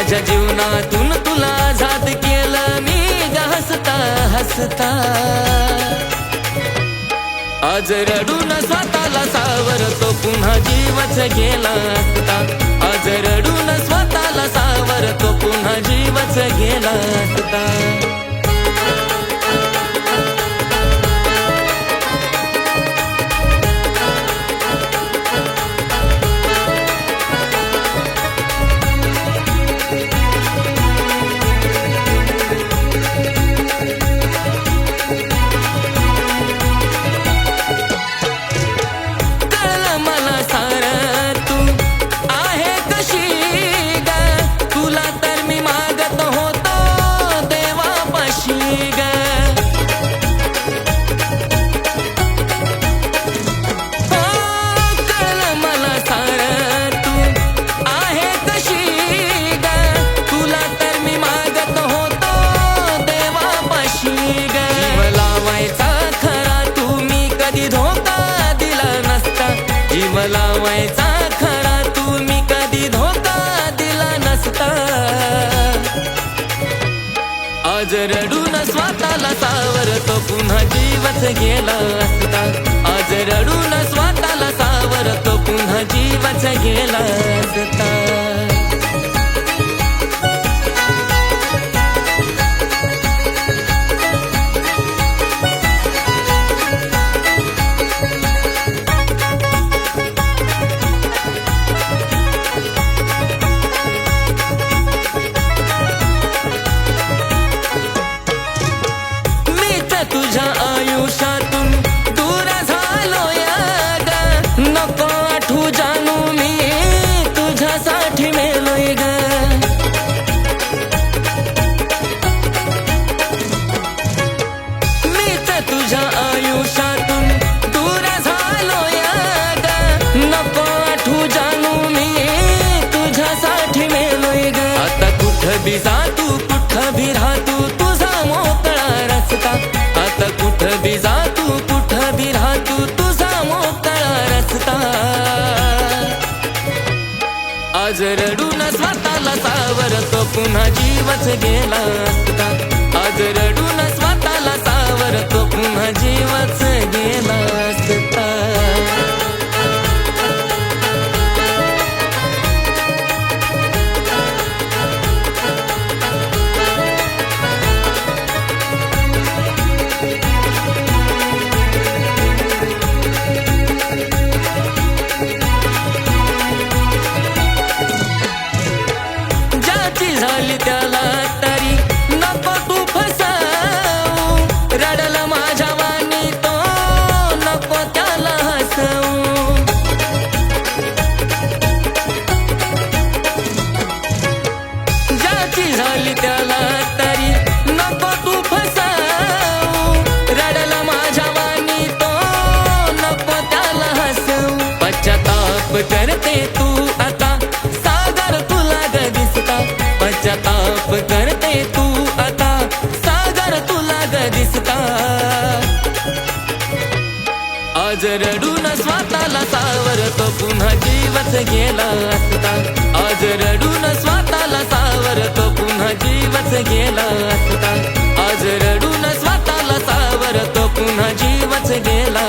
माझ्या जीवनातून तुला आझाद केलं मी ग हसता हसता. आज रडून स्वतःला सावरतो पुन्हा जीवच गेला असता. आज रडून स्वतःला सावरतो पुन्हा जीवच गेला असता. जीव लावायचा खरा तुम्ही कधी धोका दिला नसता. आज रडून स्वतःला सावरतो पुन्हा जीवच गेला असता. आज रडून स्वतःला सावरतो पुन्हा जीवच गेला असता. तुझ्या आयुष्यातून दूर झालोय ग, नको आठवू जानू मी तुझ्यासाठी मेलोय ग. मीच तुझ्या आयुष्यातून दूर झालोय ग, नको आठवू जानू मी तुझ्यासाठी मेलोय ग. आता कुठं बी जा तू कुठं बी राह तू तुझा मोकळा रस्ता. आता कुठं बी जा तू कुठं बी राह तू तुझा मोकळा रस्ता. आज रडून स्वतःला सावरतो पुन्हा जीवच गेला असता. आज रडून स्वतःला सावरतो पुन्हा जीवच गेला असता. झाली त्याला तरी नको तू फसावू. रडला माझ्या वाणी तो नको त्याला हसवू. ज्याची झाली त्याला तरी नको तू फसावू. रडला माझ्या वाणी तो नको त्याला हसवू. पश्चाताप करते तू आता सागर तुला ग दिसता. पश्चाताप करते तू आता सागर तुला ग दिसता. आज रडून स्वतःला सावरतो पुन्हा जीवच गेला असता. आज रडून स्वतःला सावरतो पुन्हा जीवच गेला असता. आज रडून स्वतःला सावरतो पुन्हा जीवच गेला